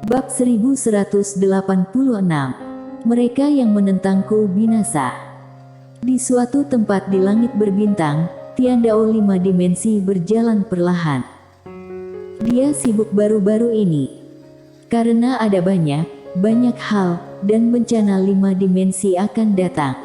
Bab 1186. Mereka yang menentangku binasa. Di suatu tempat di langit berbintang, Tiandao 5 dimensi berjalan perlahan. Dia sibuk baru-baru ini. Karena ada banyak hal, dan bencana 5 dimensi akan datang.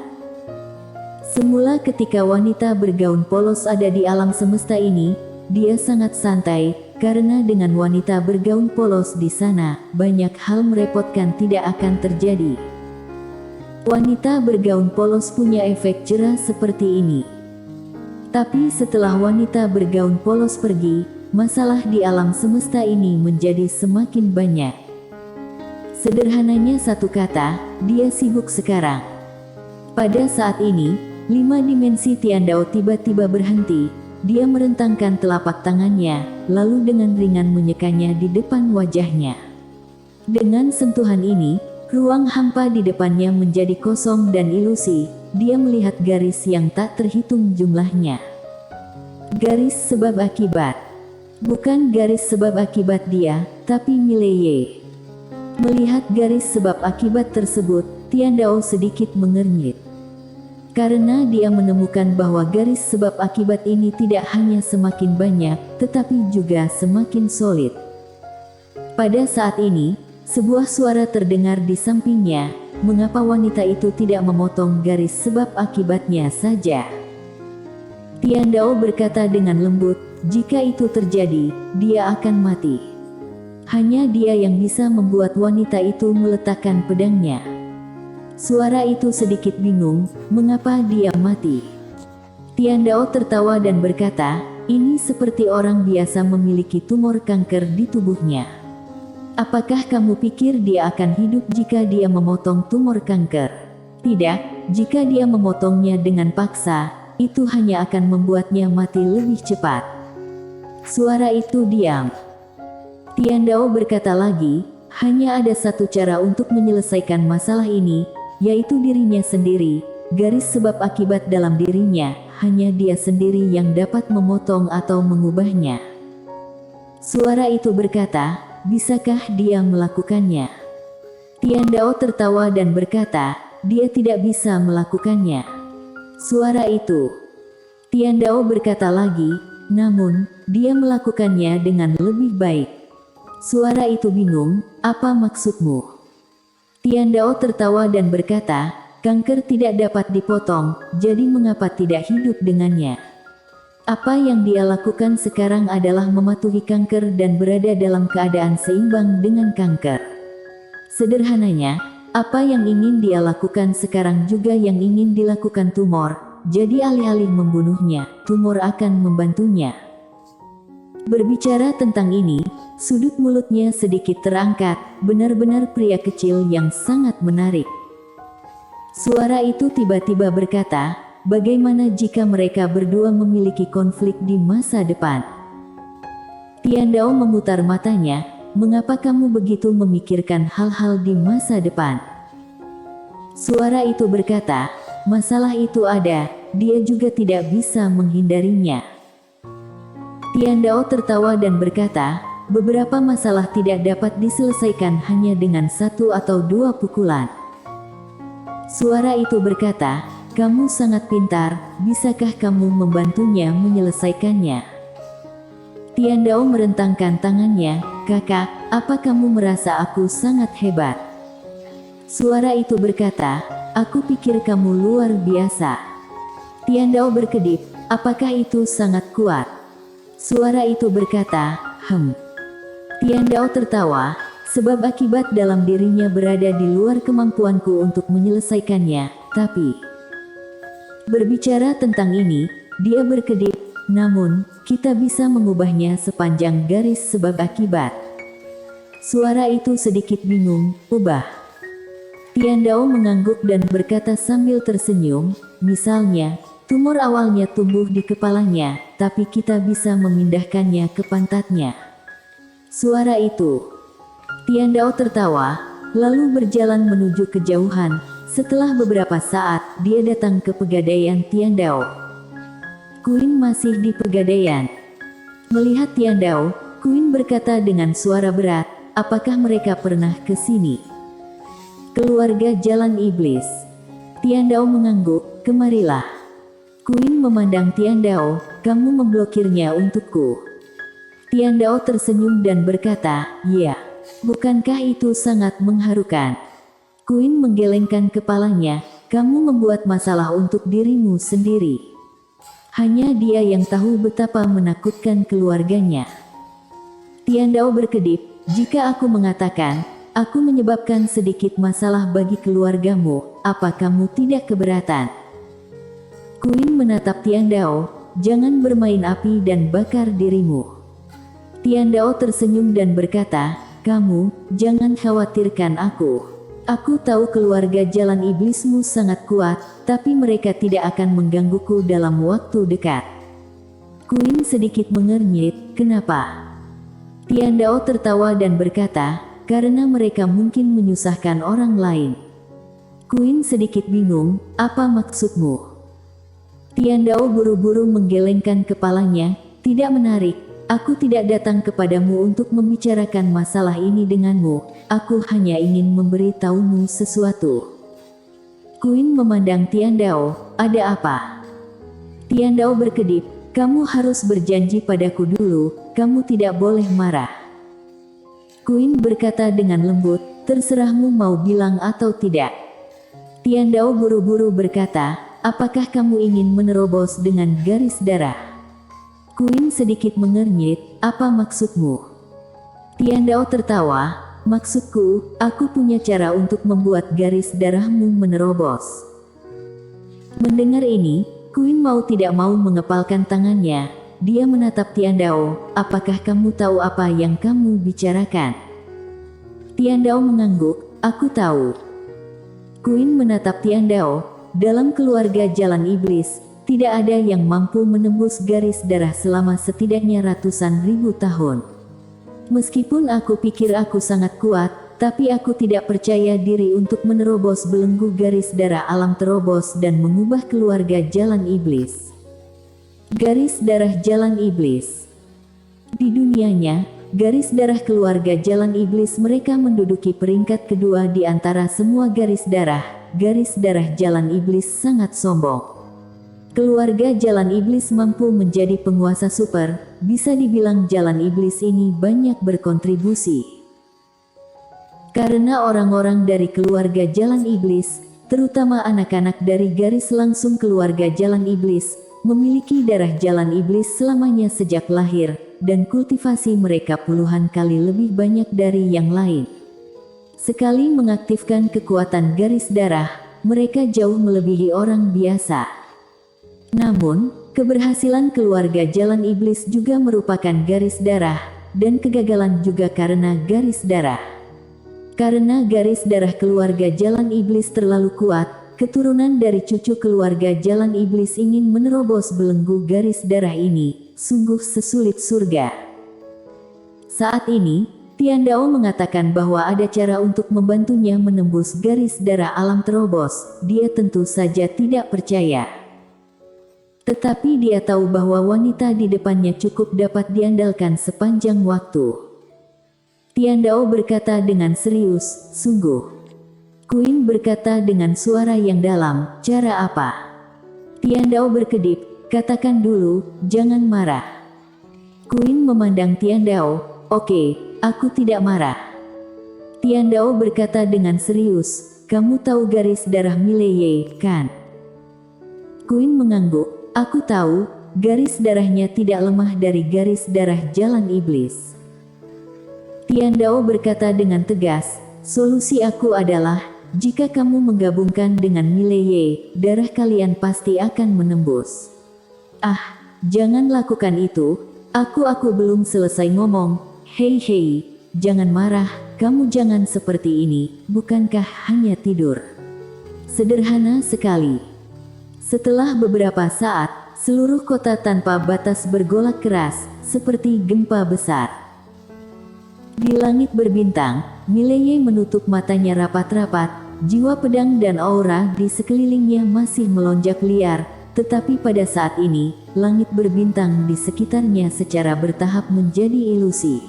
Semula ketika wanita bergaun polos ada di alam semesta ini, dia sangat santai, karena dengan wanita bergaun polos di sana, banyak hal merepotkan tidak akan terjadi. Wanita bergaun polos punya efek cerah seperti ini. Tapi setelah wanita bergaun polos pergi, masalah di alam semesta ini menjadi semakin banyak. Sederhananya satu kata, dia sibuk sekarang. Pada saat ini, 5 dimensi Tiandao tiba-tiba berhenti. Dia merentangkan telapak tangannya, lalu dengan ringan menyekanya di depan wajahnya. Dengan sentuhan ini, ruang hampa di depannya menjadi kosong dan ilusi. Dia melihat garis yang tak terhitung jumlahnya. Garis sebab akibat. Bukan garis sebab akibat dia, tapi Mileye. Melihat garis sebab akibat tersebut, Tiandao sedikit mengernyit. Karena dia menemukan bahwa garis sebab akibat ini tidak hanya semakin banyak, tetapi juga semakin solid. Pada saat ini, sebuah suara terdengar di sampingnya. Mengapa wanita itu tidak memotong garis sebab akibatnya saja? Tiandao berkata dengan lembut, jika itu terjadi, dia akan mati. Hanya dia yang bisa membuat wanita itu meletakkan pedangnya. Suara itu sedikit bingung, mengapa dia mati? Tiandao tertawa dan berkata, ini seperti orang biasa memiliki tumor kanker di tubuhnya. Apakah kamu pikir dia akan hidup jika dia memotong tumor kanker? Tidak, jika dia memotongnya dengan paksa, itu hanya akan membuatnya mati lebih cepat. Suara itu diam. Tiandao berkata lagi, hanya ada satu cara untuk menyelesaikan masalah ini, yaitu dirinya sendiri. Garis sebab akibat dalam dirinya, hanya dia sendiri yang dapat memotong atau mengubahnya. Suara itu berkata, bisakah dia melakukannya? Tiandao tertawa dan berkata, dia tidak bisa melakukannya. Suara itu. Tiandao berkata lagi, namun, dia melakukannya dengan lebih baik. Suara itu bingung, apa maksudmu? Tiandao tertawa dan berkata, kanker tidak dapat dipotong, jadi mengapa tidak hidup dengannya? Apa yang dia lakukan sekarang adalah mematuhi kanker dan berada dalam keadaan seimbang dengan kanker. Sederhananya, apa yang ingin dia lakukan sekarang juga yang ingin dilakukan tumor, jadi alih-alih membunuhnya, tumor akan membantunya. Berbicara tentang ini, sudut mulutnya sedikit terangkat, benar-benar pria kecil yang sangat menarik. Suara itu tiba-tiba berkata, bagaimana jika mereka berdua memiliki konflik di masa depan? Tiandao memutar matanya, mengapa kamu begitu memikirkan hal-hal di masa depan? Suara itu berkata, masalah itu ada, dia juga tidak bisa menghindarinya. Tiandao tertawa dan berkata, beberapa masalah tidak dapat diselesaikan hanya dengan 1 atau 2 pukulan. Suara itu berkata, kamu sangat pintar, bisakah kamu membantunya menyelesaikannya? Tiandao merentangkan tangannya, kakak, apa kamu merasa aku sangat hebat? Suara itu berkata, aku pikir kamu luar biasa. Tiandao berkedip, apakah itu sangat kuat? Suara itu berkata, Tiandao tertawa, sebab akibat dalam dirinya berada di luar kemampuanku untuk menyelesaikannya, tapi... Berbicara tentang ini, dia berkedip, namun, kita bisa mengubahnya sepanjang garis sebab akibat. Suara itu sedikit bingung, ubah. Tiandao mengangguk dan berkata sambil tersenyum, misalnya, tumor awalnya tumbuh di kepalanya, tapi kita bisa memindahkannya ke pantatnya. Suara itu. Tiandao tertawa, lalu berjalan menuju kejauhan. Setelah beberapa saat, dia datang ke pegadaian Tiandao. Queen masih di pegadaian. Melihat Tiandao, Queen berkata dengan suara berat, apakah mereka pernah ke sini? Keluarga Jalan Iblis. Tian Dao mengangguk, kemarilah. Queen memandang Tian Dao, kamu memblokirnya untukku. Tian Dao tersenyum dan berkata, ya, bukankah itu sangat mengharukan? Queen menggelengkan kepalanya, kamu membuat masalah untuk dirimu sendiri. Hanya dia yang tahu betapa menakutkan keluarganya. Tian Dao berkedip, jika aku mengatakan, aku menyebabkan sedikit masalah bagi keluargamu, apa kamu tidak keberatan? Queen menatap Tian Dao, jangan bermain api dan bakar dirimu. Tian Dao tersenyum dan berkata, kamu, jangan khawatirkan aku. Aku tahu keluarga Jalan Iblismu sangat kuat, tapi mereka tidak akan menggangguku dalam waktu dekat. Queen sedikit mengernyit, kenapa? Tian Dao tertawa dan berkata, karena mereka mungkin menyusahkan orang lain. Queen sedikit bingung, apa maksudmu? Tian Dao buru-buru menggelengkan kepalanya, tidak menarik. Aku tidak datang kepadamu untuk membicarakan masalah ini denganmu, aku hanya ingin memberitahumu sesuatu. Queen memandang Tian Dao, ada apa? Tian Dao berkedip, kamu harus berjanji padaku dulu, kamu tidak boleh marah. Queen berkata dengan lembut, terserahmu mau bilang atau tidak. Tian Dao buru-buru berkata, apakah kamu ingin menerobos dengan garis darah? Queen sedikit mengernyit, apa maksudmu? Tian Dao tertawa, maksudku, aku punya cara untuk membuat garis darahmu menerobos. Mendengar ini, Queen mau tidak mau mengepalkan tangannya, dia menatap Tian Dao, apakah kamu tahu apa yang kamu bicarakan? Tian Dao mengangguk, aku tahu. Queen menatap Tian Dao, dalam keluarga Jalan Iblis, tidak ada yang mampu menembus garis darah selama setidaknya ratusan ribu tahun. Meskipun aku pikir aku sangat kuat, tapi aku tidak percaya diri untuk menerobos belenggu garis darah alam terobos dan mengubah keluarga Jalan Iblis. Garis darah Jalan Iblis. Di dunianya, garis darah keluarga Jalan Iblis mereka menduduki peringkat kedua di antara semua garis darah. Garis darah Jalan Iblis sangat sombong. Keluarga Jalan Iblis mampu menjadi penguasa super, bisa dibilang Jalan Iblis ini banyak berkontribusi. Karena orang-orang dari keluarga Jalan Iblis, terutama anak-anak dari garis langsung keluarga Jalan Iblis, memiliki darah Jalan Iblis selamanya sejak lahir, dan kultivasi mereka puluhan kali lebih banyak dari yang lain. Sekali mengaktifkan kekuatan garis darah, mereka jauh melebihi orang biasa. Namun, keberhasilan keluarga Jalan Iblis juga merupakan garis darah, dan kegagalan juga karena garis darah. Karena garis darah keluarga Jalan Iblis terlalu kuat, keturunan dari cucu keluarga Jalan Iblis ingin menerobos belenggu garis darah ini, sungguh sesulit surga. Saat ini, Tian Dao mengatakan bahwa ada cara untuk membantunya menembus garis darah alam terobos, dia tentu saja tidak percaya. Tetapi dia tahu bahwa wanita di depannya cukup dapat diandalkan sepanjang waktu. Tian Dao berkata dengan serius, sungguh. Queen berkata dengan suara yang dalam, cara apa? Tian Dao berkedip, katakan dulu, jangan marah. Queen memandang Tian Dao, oke, aku tidak marah. Tian Dao berkata dengan serius, kamu tahu garis darah Mileye, kan? Queen mengangguk. Aku tahu, garis darahnya tidak lemah dari garis darah Jalan Iblis. Tian Dao berkata dengan tegas, solusi aku adalah, jika kamu menggabungkan dengan Mileye, darah kalian pasti akan menembus. Ah, jangan lakukan itu, aku belum selesai ngomong, hei, jangan marah, kamu jangan seperti ini, bukankah hanya tidur? Sederhana sekali. Setelah beberapa saat, seluruh kota tanpa batas bergolak keras, seperti gempa besar. Di langit berbintang, Mileye menutup matanya rapat-rapat, jiwa pedang dan aura di sekelilingnya masih melonjak liar, tetapi pada saat ini, langit berbintang di sekitarnya secara bertahap menjadi ilusi.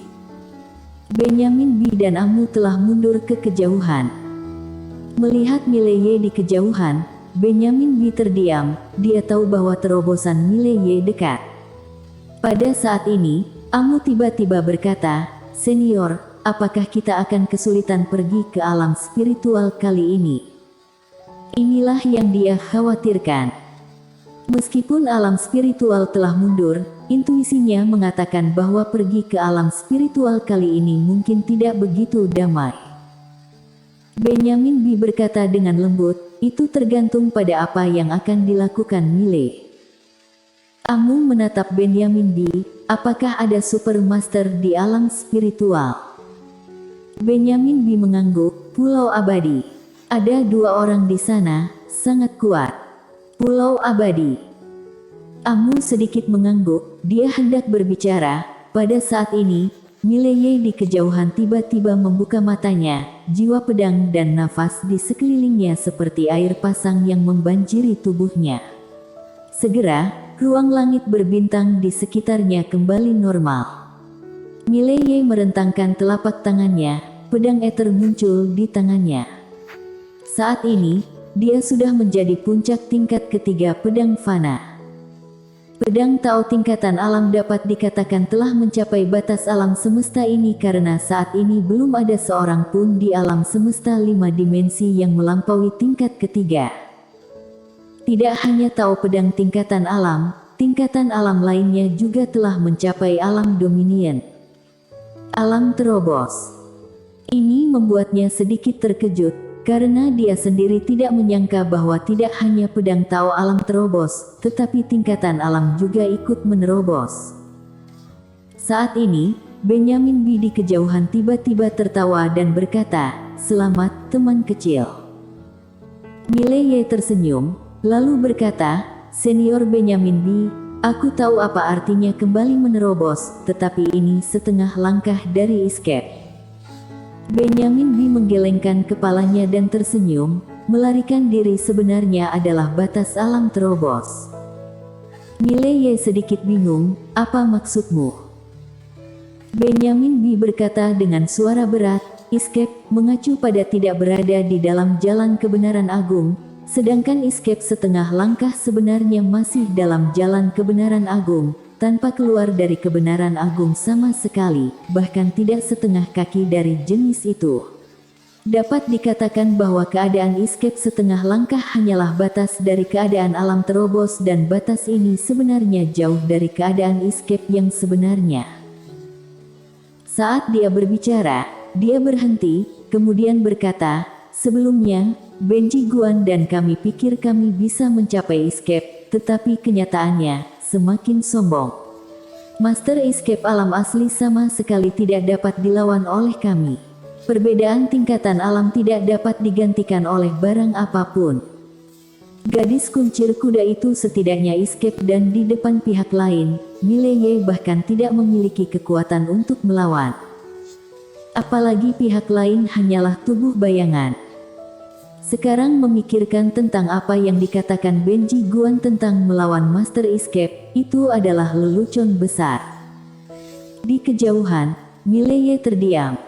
Benyamin B dan Amu telah mundur ke kejauhan. Melihat Mileye di kejauhan, Benyamin B terdiam. Dia tahu bahwa terobosan Mileye dekat. Pada saat ini, Amu tiba-tiba berkata, "Senior, apakah kita akan kesulitan pergi ke alam spiritual kali ini?" Inilah yang dia khawatirkan. Meskipun alam spiritual telah mundur, intuisinya mengatakan bahwa pergi ke alam spiritual kali ini mungkin tidak begitu damai. Benyamin B berkata dengan lembut, "Itu tergantung pada apa yang akan dilakukan Mile." Amu menatap Benyamin B, "Apakah ada super master di alam spiritual?" Benyamin B mengangguk, "Pulau Abadi. Ada 2 orang di sana, sangat kuat." Pulau Abadi. Amu sedikit mengangguk, dia hendak berbicara. Pada saat ini, Mileye di kejauhan tiba-tiba membuka matanya, jiwa pedang dan nafas di sekelilingnya seperti air pasang yang membanjiri tubuhnya. Segera, ruang langit berbintang di sekitarnya kembali normal. Mileye merentangkan telapak tangannya, pedang eter muncul di tangannya. Saat ini, dia sudah menjadi puncak tingkat ketiga pedang fana. Pedang Tao tingkatan alam dapat dikatakan telah mencapai batas alam semesta ini karena saat ini belum ada seorang pun di alam semesta 5 dimensi yang melampaui tingkat ketiga. Tidak hanya Tao pedang tingkatan alam lainnya juga telah mencapai alam dominion. Alam terobos. Ini membuatnya sedikit terkejut. Karena dia sendiri tidak menyangka bahwa tidak hanya pedang Tao alam terobos, tetapi tingkatan alam juga ikut menerobos. Saat ini, Benyamin B di kejauhan tiba-tiba tertawa dan berkata, "Selamat, teman kecil." Mileye tersenyum, lalu berkata, "Senior Benyamin B, aku tahu apa artinya kembali menerobos, tetapi ini setengah langkah dari escape." Benyamin B menggelengkan kepalanya dan tersenyum, melarikan diri sebenarnya adalah batas alam terobos. Mileye sedikit bingung, "Apa maksudmu?" Benyamin B berkata dengan suara berat, "Escape mengacu pada tidak berada di dalam jalan kebenaran agung, sedangkan escape setengah langkah sebenarnya masih dalam jalan kebenaran agung. Tanpa keluar dari kebenaran agung sama sekali, bahkan tidak setengah kaki dari jenis itu. Dapat dikatakan bahwa keadaan escape setengah langkah hanyalah batas dari keadaan alam terobos dan batas ini sebenarnya jauh dari keadaan escape yang sebenarnya." Saat dia berbicara, dia berhenti, kemudian berkata, "Sebelumnya, Benji Guan dan kami pikir kami bisa mencapai escape, tetapi kenyataannya semakin sombong. Master escape alam asli sama sekali tidak dapat dilawan oleh kami. Perbedaan tingkatan alam tidak dapat digantikan oleh barang apapun. Gadis kuncir kuda itu setidaknya escape dan di depan pihak lain, Mileye bahkan tidak memiliki kekuatan untuk melawan. Apalagi pihak lain hanyalah tubuh bayangan." Sekarang memikirkan tentang apa yang dikatakan Benji Guan tentang melawan Master Escape, itu adalah lelucon besar. Di kejauhan, Mileye terdiam.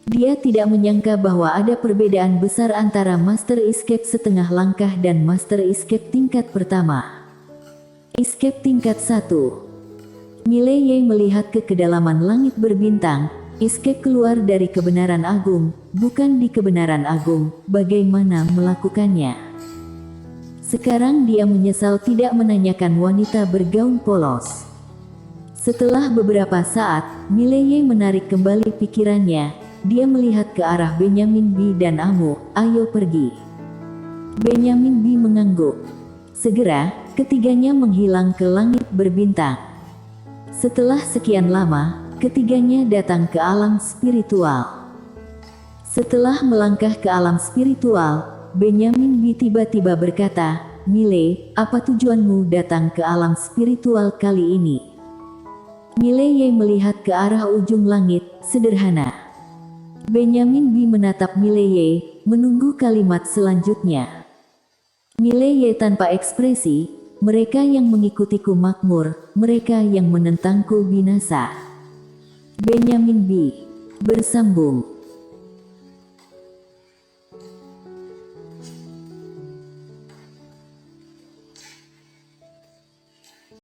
Dia tidak menyangka bahwa ada perbedaan besar antara Master Escape setengah langkah dan Master Escape tingkat pertama. Escape tingkat 1. Mileye melihat ke kedalaman langit berbintang. Escape keluar dari kebenaran agung, bukan di kebenaran agung. Bagaimana melakukannya? Sekarang dia menyesal tidak menanyakan wanita bergaun polos. Setelah beberapa saat, Mileye menarik kembali pikirannya. Dia melihat ke arah Benyamin B dan Amu. "Ayo pergi." Benyamin B mengangguk. Segera, ketiganya menghilang ke langit berbintang. Setelah sekian lama, ketiganya datang ke alam spiritual. Setelah melangkah ke alam spiritual, Benyamin B tiba-tiba berkata, "Mile, apa tujuanmu datang ke alam spiritual kali ini?" Mileye melihat ke arah ujung langit, sederhana. Benyamin B menatap Mileye, menunggu kalimat selanjutnya. Mileye tanpa ekspresi, "Mereka yang mengikutiku makmur, mereka yang menentangku binasa." Benyamin B. Bersambung.